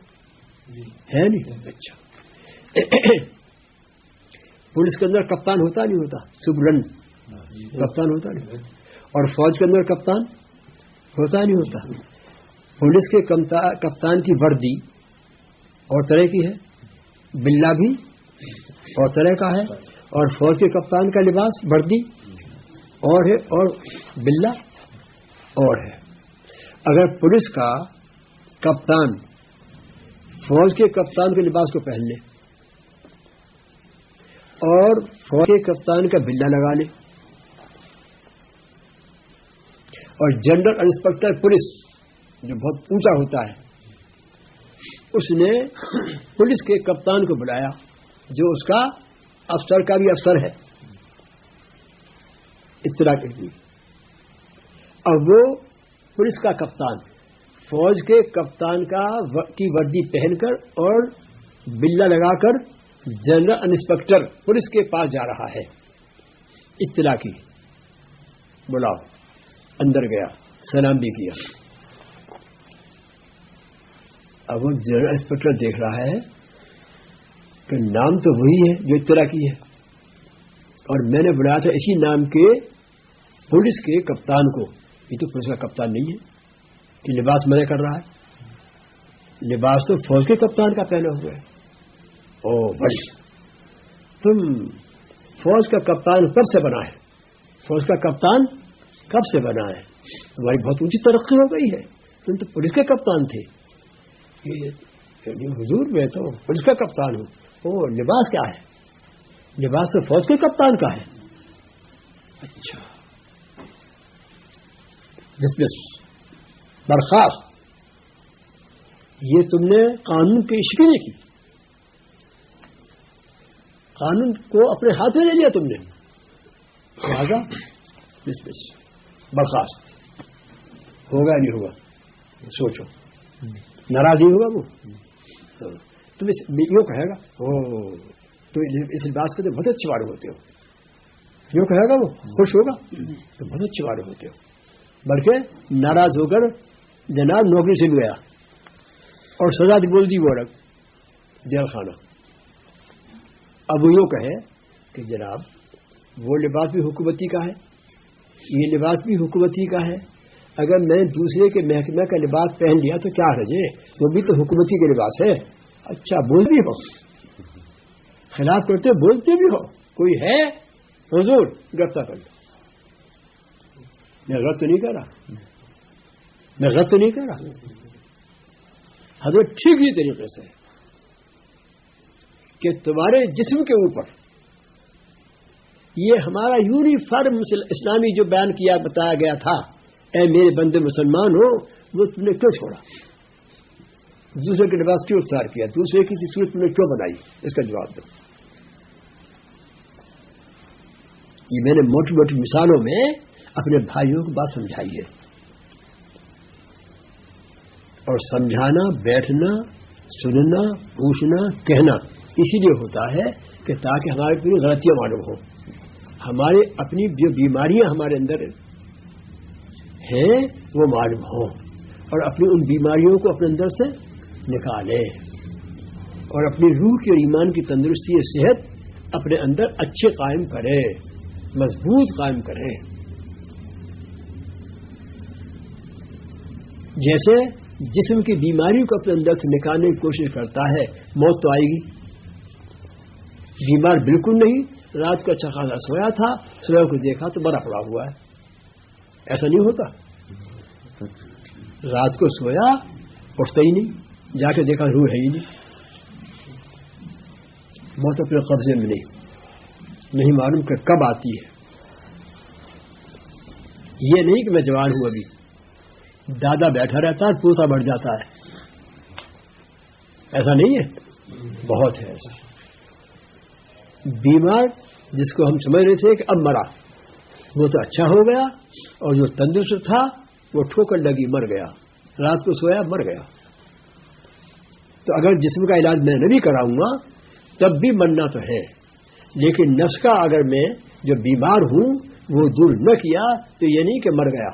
ہے نہیں. اچھا، پولیس کے اندر کپتان ہوتا نہیں ہوتا؟ سپرنٹ کپتان ہوتا نہیں، اور فوج کے اندر کپتان ہوتا نہیں ہوتا. پولیس کے کپتان کی وردی اور طرح کی ہے، بلا بھی اور طرح کا ہے، اور فوج کے کپتان کا لباس وردی اور ہے اور بلا اور ہے. اگر پولیس کا کپتان فوج کے کپتان کے لباس کو پہن لے اور فوج کے کپتان کا بلا لگا لے، اور جنرل انسپکٹر پولیس جو بہت اونچا ہوتا ہے اس نے پولیس کے کپتان کو بلایا جو اس کا افسر کا بھی افسر ہے اطلاع کے لیے، اب وہ پولیس کا کپتان فوج کے کپتان کی وردی پہن کر اور بلا لگا کر جنرل انسپکٹر پولیس کے پاس جا رہا ہے، اطلاع کی، بلاؤ. اندر گیا، سلام بھی کیا. اب وہ جنرل انسپکٹر دیکھ رہا ہے کہ نام تو وہی ہے جو اطلاع کی ہے، اور میں نے بلایا تھا اسی نام کے پولیس کے کپتان کو. یہ تو پولیس کا کپتان نہیں ہے کہ لباس منع کر رہا ہے، لباس تو فوج کے کپتان کا پہنا ہوا ہے. او بھائی، تم فوج کا کپتان کب سے بنا ہے؟ فوج کا کپتان کب سے بنا ہے؟ تمہاری بہت اونچی ترقی ہو گئی ہے، تم تو پولیس کے کپتان تھے. حضور میں تو پولیس کا کپتان ہوں. او لباس کیا ہے؟ لباس تو فوج کے کپتان کا ہے. اچھا ڈسمس برخاست. یہ تم نے قانون کی عشق نہیں کی, قانون کو اپنے ہاتھ میں لے لیا تم نے, لہذا ڈسمس برخاست. ہوگا نہیں ہوگا سوچو, ناراض نہیں ہوگا وہ, تم یوں کہے گا تو اس لباس کے تو بہت اچھے والے ہوتے ہو, یوں کہے گا وہ, خوش ہوگا تو بہت اچھے والے ہوتے ہو. بلکہ ناراض ہو کر جناب نوکری سے گیا اور سزا بول دی وہ الگ, جیل خانہ. اب وہ یوں کہے کہ جناب وہ لباس بھی حکومتی کا ہے, یہ لباس بھی حکومتی کا ہے, اگر میں دوسرے کے محکمہ کا لباس پہن لیا تو کیا حرج ہے, وہ بھی تو حکومتی کا لباس ہے. اچھا بول بھی ہو, خلاف کرتے ہو, بولتے بھی ہو, کوئی ہے حضور گرفتار کر لو. میں غلط تو نہیں کر رہا, میں غلط تو نہیں کر رہا. حضرت ٹھیک ہی طریقے سے کہ تمہارے جسم کے اوپر یہ ہمارا یونیفارم اسلامی جو بیان کیا بتایا گیا تھا, اے میرے بندے مسلمان ہو, وہ تم نے کیوں چھوڑا؟ دوسرے کے لباس کیوں اختیار کیا؟ دوسرے کی صورت تم نے کیوں بنائی؟ اس کا جواب دو. یہ میں نے موٹی موٹی مثالوں میں اپنے بھائیوں کو بات سمجھائی ہے. اور سمجھانا, بیٹھنا, سننا, پوچھنا, کہنا اسی لیے ہوتا ہے کہ تاکہ ہماری پوری غلطیاں معلوم ہوں, ہمارے اپنی جو بیماریاں ہمارے اندر ہیں وہ معلوم ہوں, اور اپنی ان بیماریوں کو اپنے اندر سے نکالیں, اور اپنی روح کی اور ایمان کی تندرستی اور صحت اپنے اندر اچھے قائم کریں, مضبوط قائم کریں. جیسے جسم کی بیماری کو اپنے اندر سے نکالنے کی کوشش کرتا ہے, موت تو آئے گی. بیمار بالکل نہیں, رات کو اچھا خاصا سویا تھا, صبح کو دیکھا تو بڑا پڑا ہوا ہے. ایسا نہیں ہوتا, رات کو سویا اٹھتا ہی نہیں, جا کے دیکھا روح ہے ہی نہیں. موت اپنے قبضے میں نہیں معلوم کہ کب آتی ہے. یہ نہیں کہ میں جوان ہوں ابھی, دادا بیٹھا رہتا ہے, پوتا بڑھ جاتا ہے, ایسا نہیں ہے, بہت ہے ایسا. بیمار جس کو ہم سمجھ رہے تھے کہ اب مرا, وہ تو اچھا ہو گیا, اور جو تندرست تھا وہ ٹھوکر لگی مر گیا, رات کو سویا مر گیا. تو اگر جسم کا علاج میں نہیں کراؤں گا تب بھی مرنا تو ہے, لیکن نفس کا اگر میں جو بیمار ہوں وہ دور نہ کیا تو یہ نہیں کہ مر گیا,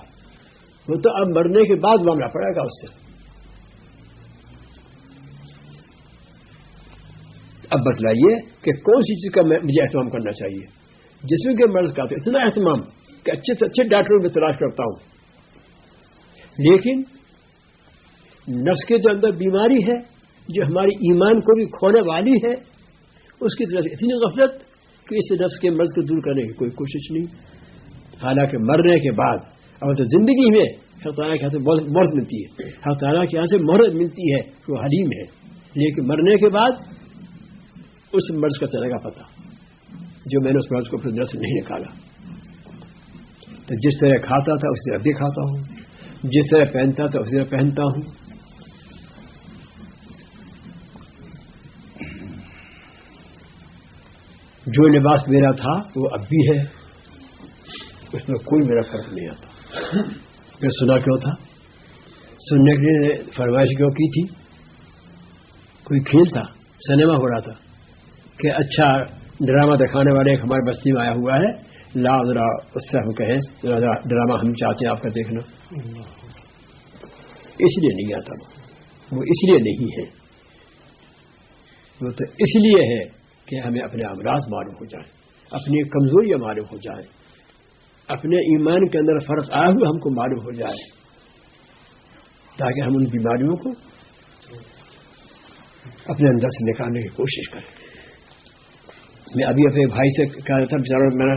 وہ تو اب مرنے کے بعد معاملہ پڑے گا اس سے. اب بتلائیے کہ کون سی چیز کا مجھے اہتمام کرنا چاہیے؟ جسم کے مرض کا تو اتنا اہتمام کہ اچھے سے اچھے ڈاکٹروں میں تلاش کرتا ہوں, لیکن نفس کے جو اندر بیماری ہے جو ہماری ایمان کو بھی کھونے والی ہے, اس کی طرف اتنی غفلت کہ اس نفس کے مرض کو دور کرنے کی کوئی کوشش نہیں. حالانکہ مرنے کے بعد اب تو زندگی میں اللہ تعالیٰ کے یہاں سے مہرت ملتی ہے, اللہ تعالیٰ کے یہاں سے مہرت ملتی ہے, وہ حلیم ہے, لیکن مرنے کے بعد اس مرض کا چلے گا پتہ جو میں نے اس مرض کو اپنے اندر سے نہیں نکالا. تو جس طرح کھاتا تھا اسی طرح بھی کھاتا ہوں, جس طرح پہنتا تھا اسی طرح پہنتا ہوں. جو لباس میرا تھا وہ اب بھی ہے, اس میں کوئی میرا فرق نہیں آتا. پھر سنا کیوں تھا؟ سننے کے لیے فرمائش کیوں کی تھی؟ کوئی کھیل تھا, سنیما ہو رہا تھا کہ اچھا ڈرامہ دکھانے والے ایک ہمارے بستی میں آیا ہوا ہے, لا ذرا اس سے ہم کہیں ڈرامہ ہم چاہتے ہیں آپ کا دیکھنا. اس لیے نہیں آتا, وہ اس لیے نہیں ہے, وہ تو اس لیے ہے کہ ہمیں اپنے امراض معلوم ہو جائیں, اپنی کمزوریاں معلوم ہو جائیں, اپنے ایمان کے اندر فرق آیا ہوا ہم کو معلوم ہو جائے, تاکہ ہم ان بیماریوں کو اپنے اندر سے نکالنے کی کوشش کریں. میں ابھی اپنے بھائی سے کہا تھا, میں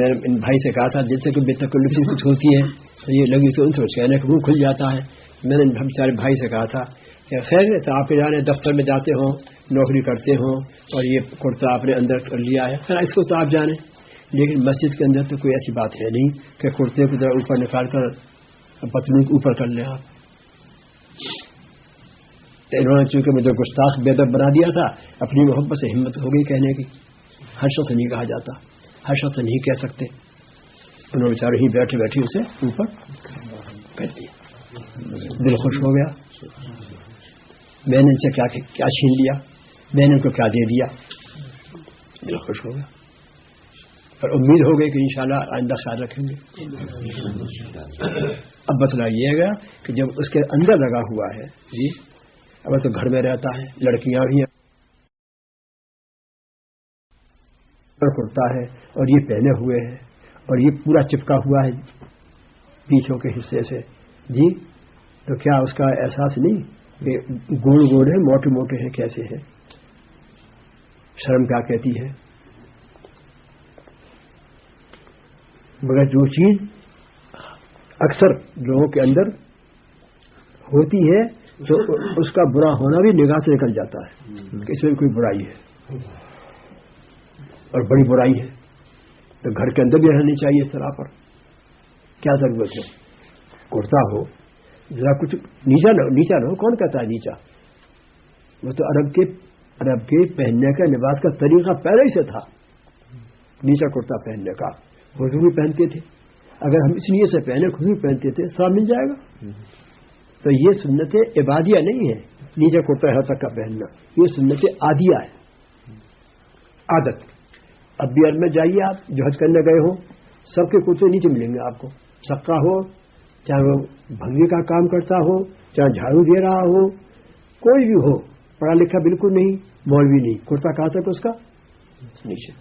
نے ان بھائی سے کہا تھا جن سے کوئی بے تکلفی کچھ ہوتی ہے تو یہ لگی تو ان سے کہنے کا منہ کھل جاتا ہے. میں نے بیچارے بھائی سے کہا تھا کہ خیر آپ جانے دفتر میں جاتے ہوں، نوکری کرتے ہوں اور یہ کرتا آپ نے اندر کر لیا ہے، خیر اس کو تو آپ جانیں، لیکن مسجد کے اندر تو کوئی ایسی بات ہے نہیں کہ کرتے کو ذرا اوپر نکال کر پتلون کو اوپر کر لیں آپ. تو انہوں نے چونکہ مجھے گستاخ بے ادب بنا دیا تھا، اپنی محبت سے ہمت ہو گئی کہنے کی. ہر شخص نہیں کہا جاتا، ہر شخص نہیں کہہ سکتے. انہوں نے بیچارے ہی بیٹھے بیٹھے اسے اوپر کر دیا. دل خوش ہو گیا. میں نے ان سے کیا چھین لیا، میں نے ان کو کیا دے دیا. دل خوش ہو گیا اور امید ہو گئی کہ انشاءاللہ آئندہ خیال رکھیں گے. اب مسئلہ یہ گیا کہ جب اس کے اندر لگا ہوا ہے جی، اب تو گھر میں رہتا ہے، لڑکیاں بھی ہیں، کرتا ہے اور یہ پہنے ہوئے ہیں اور یہ پورا چپکا ہوا ہے پیچھوں کے حصے سے جی، تو کیا اس کا احساس نہیں کہ گول گول ہے، موٹے موٹے ہیں، کیسے ہیں؟ شرم کیا کہتی ہے؟ مگر جو چیز اکثر لوگوں کے اندر ہوتی ہے تو اس کا برا ہونا بھی نگاہ سے نکل جاتا ہے کہ اس میں کوئی برائی ہے اور بڑی برائی ہے. تو گھر کے اندر بھی رہنی چاہیے اس طرح پر. کیا ضرورت ہے کرتا ہو ذرا کچھ نیچا نہ ہو. کون کہتا ہے نیچا؟ وہ تو عرب کے پہننے کا لباس کا طریقہ پہلے ہی سے تھا نیچا کرتا پہننے کا. حضور بھی پہنتے تھے. اگر ہم اس لیے سے پہنے حضور پہنتے تھے سب مل جائے گا. تو یہ سنت عبادیہ نہیں ہے نیچا کرتا ہے تک کا پہننا، یہ سنت عادیہ ہے، عادت. اب بھی عرب میں جائیے آپ جو حج کرنے گئے ہو، سب کے کرتے نیچے ملیں گے آپ کو. سب کا ہو، چاہے وہ بھنگے کا کام کرتا ہو، چاہے جھاڑو دے رہا ہو، کوئی بھی ہو، پڑھا لکھا بالکل نہیں، مولوی نہیں، کرتا کہاں تک اس کا نیچے.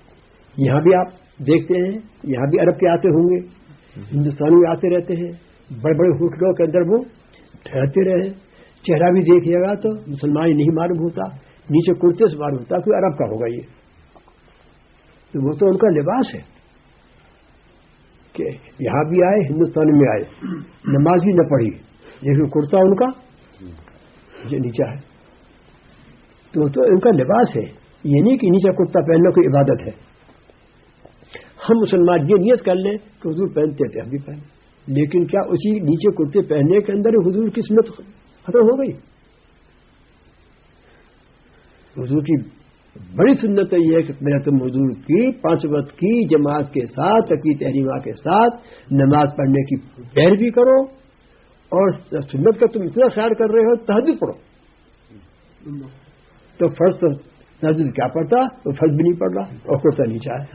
یہاں بھی آپ دیکھتے ہیں، یہاں بھی عرب کے آتے ہوں گے، ہندوستانی بھی آتے رہتے ہیں، بڑے بڑے ہوٹلوں کے اندر وہ ٹھہرتے رہے. چہرہ بھی دیکھیے گا تو مسلمان نہیں معلوم ہوتا، نیچے کرتے سے معلوم ہوتا کوئی عرب کا ہوگا. یہ تو وہ تو ان کا لباس ہے کہ یہاں بھی آئے، ہندوستان میں آئے، نماز بھی نہ پڑھی لیکن کرتا ان کا یہ نیچا ہے. تو ان کا لباس ہے. یہ نہیں کہ نیچا کرتا پہننا کوئی عبادت ہے. ہم مسلمان یہ نیت کر لیں کہ حضور پہنتے تھے ہم بھی پہنے، لیکن کیا اسی نیچے کرتے پہننے کے اندر حضور کی سنت ختم ہو گئی؟ حضور کی بڑی سنت یہ ہے کہ پہلے تم حضور کی 5 وقت کی جماعت کے ساتھ تقوی تحریمہ کے ساتھ نماز پڑھنے کی پیروی کرو، اور سنت کا تم اتنا خیال کر رہے ہو تہجد پڑھو. تو فرض تو تہجد کیا پڑھتا، وہ فرض بھی نہیں پڑھ رہا اور کرتا نیچا ہے.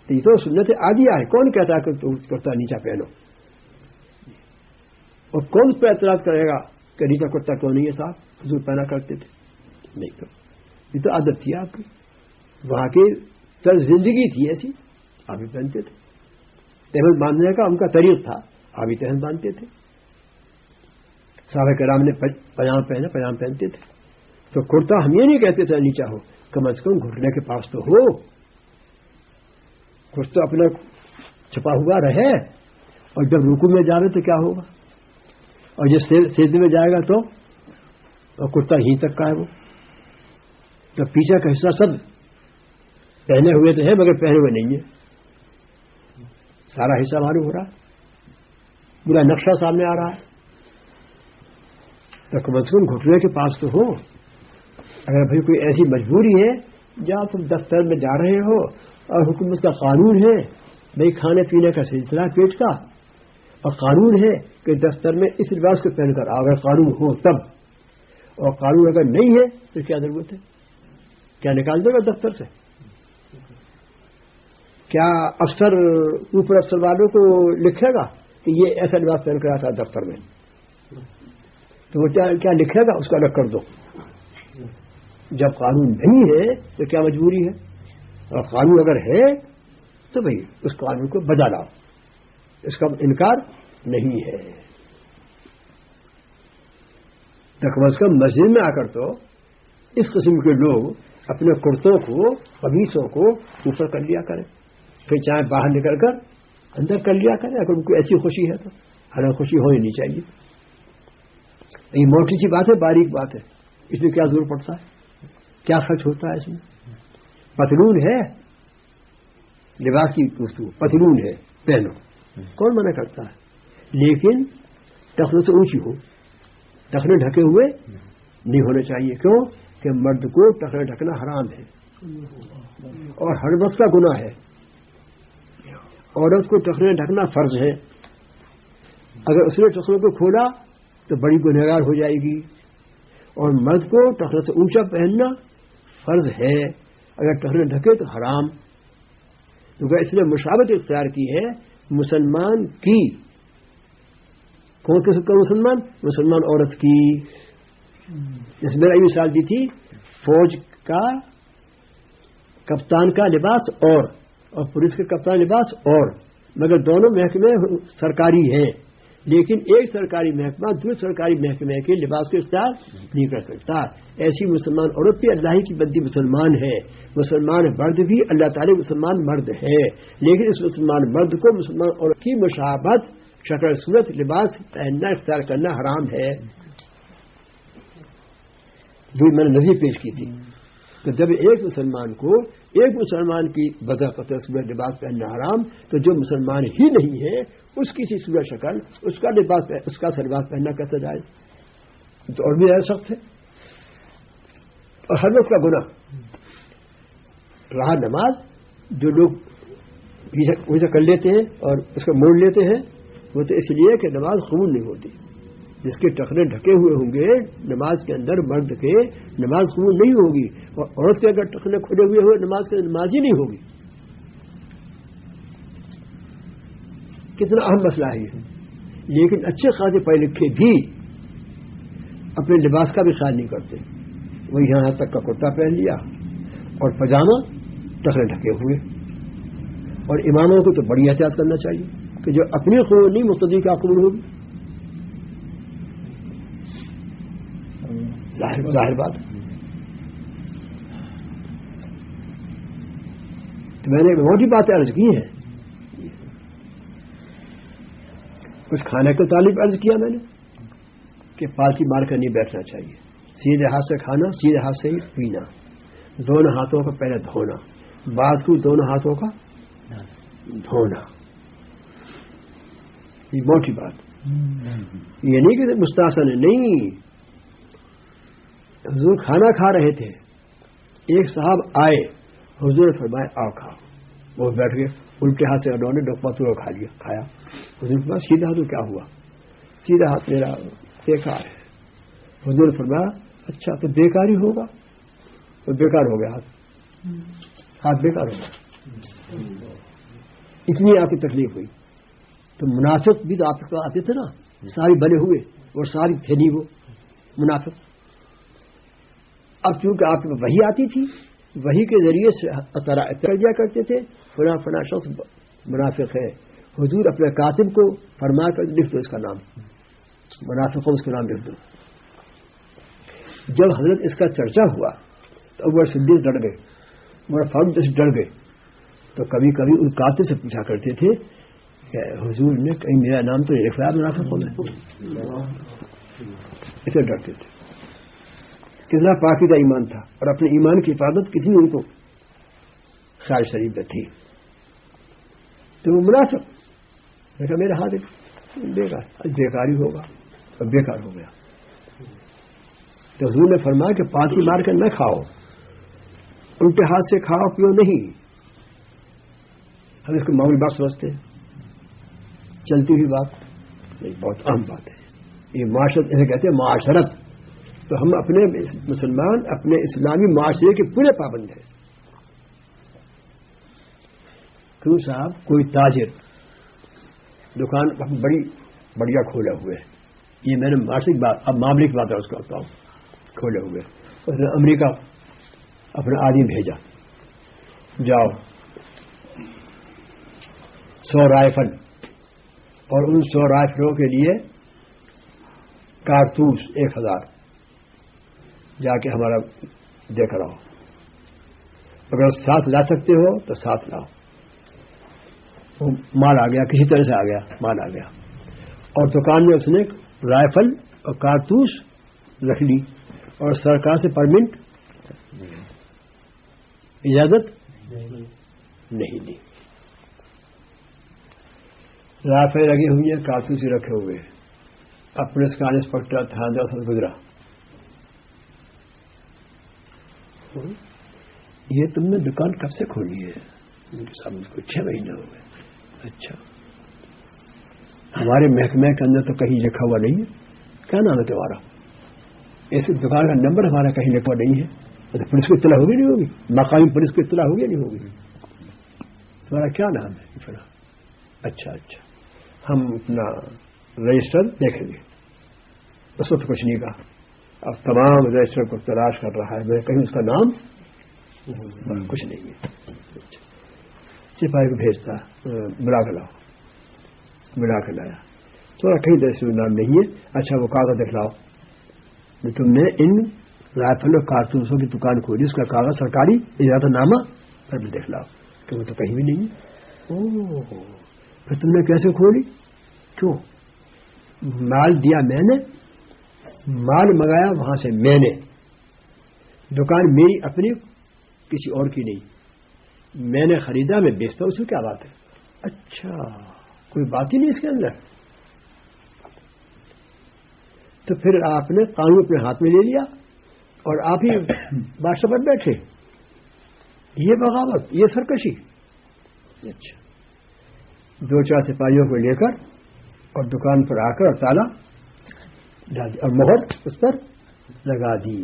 یہ تو سنت عادیہ ہے. کون کہتا ہے کہ تم کرتا نیچا پہنو؟ اور کون اس پہ اعتراض کرے گا کہ نیچا کرتا کیوں نہیں ہے صاحب، حضور پہنا کرتے تھے؟ نہیں. تو یہ تو عادت تھی آپ کی، وہاں کی طرز زندگی تھی ایسی، آپ بھی پہنتے تھے. تہمت باندھنے کا ان کا طریق تھا، آپ بھی تہمت باندھتے تھے. صحابہ کرام نے پجامہ پہنا، پجامہ پہنتے تھے. تو کرتا ہم یہ نہیں کہتے تھے نیچا ہو، کم از کم گھٹنے کے پاس تو ہو، کچھ تو اپنا چھپا ہوا رہے. اور جب رکوع میں جا رہے تو کیا ہوگا، اور جب سجدے میں جائے گا تو کرتا ہی تک کا ہے وہ. تو پیچھے کا حصہ سب پہنے ہوئے تو ہے مگر پہنے ہوئے نہیں ہے. سارا حصہ معلوم ہو رہا ہے، پورا نقشہ سامنے آ رہا ہے. تو کم از کم گھٹنے کے پاس تو ہو. اگر بھائی کوئی ایسی مجبوری ہے جہاں تم دفتر میں جا رہے ہو اور حکومت کا قانون ہے بھائی کھانے پینے کا سلسلہ پیٹ کا، اور قانون ہے کہ دفتر میں اس لباس کو پہن کر آؤ، اگر قانون ہو تب. اور قانون اگر نہیں ہے تو کیا ضرورت ہے؟ کیا نکال دے گا دفتر سے؟ کیا افسر اوپر افسر والوں کو لکھے گا کہ یہ ایسا لباس پہن کر آتا دفتر میں؟ تو وہ کیا لکھے گا؟ اس کو الگ کر دو. جب قانون نہیں ہے تو کیا مجبوری ہے؟ اور قانون اگر ہے تو بھئی اس قانون کو بجا لاؤ، اس کا انکار نہیں ہے. تو کم از کم مسجد میں آ کر تو اس قسم کے لوگ اپنے کرتوں کو، قمیصوں کو اوپر کر لیا کریں، پھر چاہے باہر نکل کر اندر کر لیا کریں اگر ان کو ایسی خوشی ہے تو. حالانکہ خوشی ہونی نہیں چاہیے. یہ موٹی سی بات ہے، باریک بات ہے، اس میں کیا زور پڑتا ہے، کیا خرچ ہوتا ہے اس میں؟ پتلون ہے، لباس کی گفتگو، پتلون ہے پہنو، کون منع کرتا ہے، لیکن ٹخنوں سے اونچی ہو، ٹخنے ڈھکے ہوئے نہیں ہونے چاہیے. کیوں کہ مرد کو ٹخنے ڈھکنا حرام ہے اور ہر وقت کا گناہ ہے. عورت کو ٹخنے ڈھکنا فرض ہے. اگر اس نے ٹخنوں کو کھولا تو بڑی گنہگار ہو جائے گی. اور مرد کو ٹخنے سے اونچا پہننا فرض ہے، اگر ٹخنے ڈھکے تو حرام. کیونکہ اس نے مشابہت اختیار کی ہے مسلمان کی. کون کس کا مسلمان؟ مسلمان عورت کی. جس میں یہ مثال دی تھی، فوج کا کپتان کا لباس اور پولیس کا کپتان لباس اور، مگر دونوں محکمے سرکاری ہیں، لیکن ایک سرکاری محکمہ دوسرے سرکاری محکمے کے لباس کو اختیار نہیں کر سکتا. ایسی مسلمان عورت بھی اللہ کی بندی مسلمان ہے. مسلمان مرد بھی اللہ تعالی مسلمان مرد ہے، لیکن اس مسلمان مرد کو مسلمان عورت کی مشابہت شکل صورت لباس پہننا اختیار کرنا حرام ہے. جو میں نے نظیر پیش کی تھی کہ جب ایک مسلمان کو ایک مسلمان کی بذات صورت لباس پہننا حرام، تو جو مسلمان ہی نہیں ہے اس کی سی صورت شکل اس کا لباس پہننا کیسے جائے؟ تو اور بھی زیادہ سخت ہے. اور ہر وقت کا گناہ رہا نماز، جو لوگ پیچھے کر لیتے ہیں اور اس کو موڑ لیتے ہیں، وہ تو اس لیے کہ نماز قبول نہیں ہوتی. جس کے ٹخنے ڈھکے ہوئے ہوں گے نماز کے اندر مرد کے، نماز قبول نہیں ہوگی. اور عورت کے اگر ٹخنے کھلے ہوئے نماز کے نماز ہی نہیں ہوگی. کتنا اہم مسئلہ ہے یہ. لیکن اچھے خاصے پڑھے لکھے بھی اپنے لباس کا بھی خیال نہیں کرتے. وہ یہاں تک کا کرتا پہن لیا اور پاجامہ، ٹخنے ڈھکے ہوئے. اور اماموں کو تو بڑی احتیاط کرنا چاہیے کہ جو اپنی قبول نہیں مقتدی کا قبول ہوگی. ظاہر بات. تو میں نے موٹی باتیں عرض کی ہیں. کچھ کھانے کے تعلق عرض کیا میں نے کہ پالکی مار کر نہیں بیٹھنا چاہیے. سیدھے ہاتھ سے کھانا، سیدھے ہاتھ سے ہی پینا، دونوں ہاتھوں کا پہلے دھونا، بعد کو دونوں ہاتھوں کا دھونا. یہ موٹی بات. یہ نہیں کہ مستحسن ہے، نہیں. حضور کھانا کھا رہے تھے، ایک صاحب آئے، حضور نے فرمایا آؤ کھاؤ. وہ بیٹھ گئے، الٹے ہاتھ سے انہوں نے ڈوپا تورا کھا لیا. کھایا. حضور نے فرمایا سیدھا ہاتھ کیا ہوا؟ سیدھا ہاتھ میرا بیکار ہے. حضور نے فرمایا اچھا تو بیکار ہی ہوگا. تو بیکار ہو گیا ہاتھ بیکار ہو گیا. اتنی آپ کی تکلیف ہوئی. تو منافق بھی تو آپ کے آتے تھے نا، ساری بنے ہوئے اور ساری تھے نہیں وہ منافق. اب چونکہ آپ کو وحی آتی تھی، وحی کے ذریعے سے کر دیا کرتے تھے فلاں فلاں شخص منافق ہے. حضور اپنے کاتب کو فرما کر لکھ دو اس کا نام، منافق کو اس کا نام لکھ دو. جب حضرت اس کا چرچا ہوا تو ابو بکر صدیق ڈر گئے، عمر فاروق جیسے ڈر گئے. تو کبھی کبھی ان کاتب سے پوچھا کرتے تھے کہ حضور نے کہیں میرا نام تو لکھ رہا منافق ہونا. اسے ڈرتے تھے. کتنا پاکیزہ ایمان تھا، اور اپنے ایمان کی حفاظت کسی ان کو خیال شریف میں تھی. تو وہ منافق دیکھا میرا ہاتھ بیکار ہی ہوگا، اور بیکار ہو گیا. تو حضور نے فرمایا کہ پاکی مار کر نہ کھاؤ، الٹے ہاتھ سے کھاؤ پیو نہیں. ہم اس کو معمولی بات سمجھتے ہیں، چلتی ہوئی بات نہیں، بہت اہم بات ہے. یہ معاشرت اسے کہتے ہیں معاشرت. تو ہم اپنے مسلمان اپنے اسلامی معاشرے کے پورے پابند ہیں. کیوں صاحب کوئی تاجر دکان بڑی بڑھیا کھولے ہوئے، یہ میں نے معاشرے کی بات، اب معاملے کی بات ہے اس کو بتاؤں. کھولے ہوئے اس نے امریکہ اپنا آدمی بھیجا، جاؤ 100 رائفل، اور ان 100 رائفلوں کے لیے کارتوس 1000 جا کے ہمارا دے کر آؤ. اگر ساتھ لا سکتے ہو تو ساتھ لاؤ. وہ مال آ گیا، کسی طرح سے آ گیا، مال آ گیا. اور دکان میں اس نے رائفل اور کارتوس رکھ لی اور سرکار سے پرمنٹ اجازت نہیں دی. رافع لگے ہوئی ہیں, کارتوس ہی رکھے ہوئے, اب پولیس کا انسپیکٹر تھانہ سے گزرا, یہ تم نے دکان کب سے کھولی ہے؟ صاحب مجھ کو 6 مہینے ہو گئے. اچھا, ہمارے محکمے کے اندر تو کہیں لکھا ہوا نہیں ہے. کیا نام ہے تمہارا؟ ایسی دکان کا نمبر ہمارا کہیں لکھا نہیں ہے. تو پولیس کو اطلاع ہوگی نہیں ہوگی؟ مقامی پولیس کو اطلاع ہوگی نہیں ہوگی؟ تمہارا کیا نام ہے؟ اچھا اچھا, ہم اپنا رجسٹر دیکھیں گے. اس وقت کچھ نہیں کہا. اب تمام رجسٹر کو تلاش کر رہا ہے, میں کہیں اس کا نام کچھ نہیں ہے. سپاہی کو بھیجتا, بلا کے لاؤ. بلا کے لایا, تھوڑا کہیں دیر سے نام نہیں ہے. اچھا وہ کاغذ دکھلاؤ, تم نے ان رائفل اور کارتوسوں کی دکان کھولی, اس کا کاغذ سرکاری اجازت نامہ پر بھی دکھلاؤ. کہ وہ تو کہیں بھی نہیں ہے. اوہ, پھر تم نے کیسے کھولی؟ کیوں؟ مال دیا میں نے, مال منگایا وہاں سے میں نے, دکان میری اپنی کسی اور کی نہیں, میں نے خریدا میں بیچتا ہوں, اس میں کیا بات ہے؟ اچھا, کوئی بات ہی نہیں اس کے اندر. تو پھر آپ نے قانون اپنے ہاتھ میں لے لیا اور آپ ہی بادشاہ پر بیٹھے. یہ بغاوت, یہ سرکشی. اچھا, 2-4 سپاہیوں کو لے کر اور دکان پر آ کر تالا ڈال دیا اور مہر اس پر لگا دی.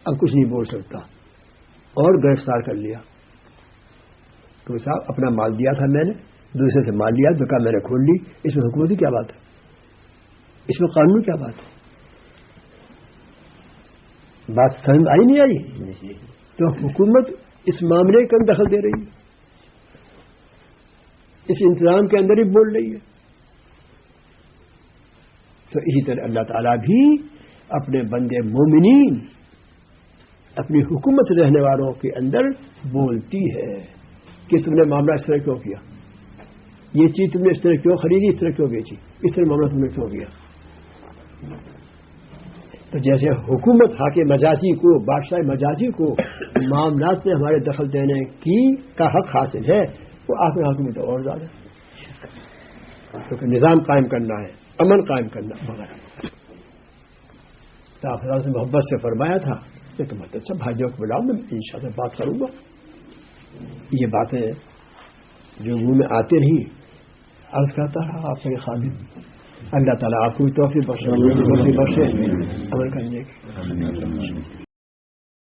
اب کچھ نہیں بول سکتا اور گرفتار کر لیا. تو صاحب اپنا مال دیا تھا میں نے, دوسرے سے مال لیا, دکان میں نے کھول لی, اس میں حکومت کی کیا بات ہے؟ اس میں قانون کیا بات ہے؟ بات سمجھ آئی نہیں آئی؟ تو حکومت اس معاملے کے اندر دخل دے رہی ہے, اس انتظام کے اندر ہی بول رہی ہے. تو اسی طرح اللہ تعالیٰ بھی اپنے بندے مومنین, اپنی حکومت رہنے والوں کے اندر بولتی ہے کہ تم نے معاملہ اس طرح کیوں کیا, یہ چیز تم نے اس طرح کیوں خریدی, اس طرح کیوں بیچی, اس طرح معاملہ تم نے کیوں کیا. تو جیسے حکومت حاکم مجازی کو, بادشاہ مجازی کو معاملات میں ہمارے دخل دینے کا حق حاصل ہے, وہ آپ کے حکومت اور زیادہ, کیونکہ نظام قائم کرنا ہے, امن قائم کرنا وغیرہ. تو آپ سے محبت سے فرمایا تھا کہ تم اچھا بھائیوں کو بلاؤ, میں انشاءاللہ بات کروں گا. یہ باتیں جو منہ میں آتے رہی عرض کرتا رہا آپ کے خادم. اللہ تعالیٰ آپ کو بھی توفیق بخشے عمل کرنے کی.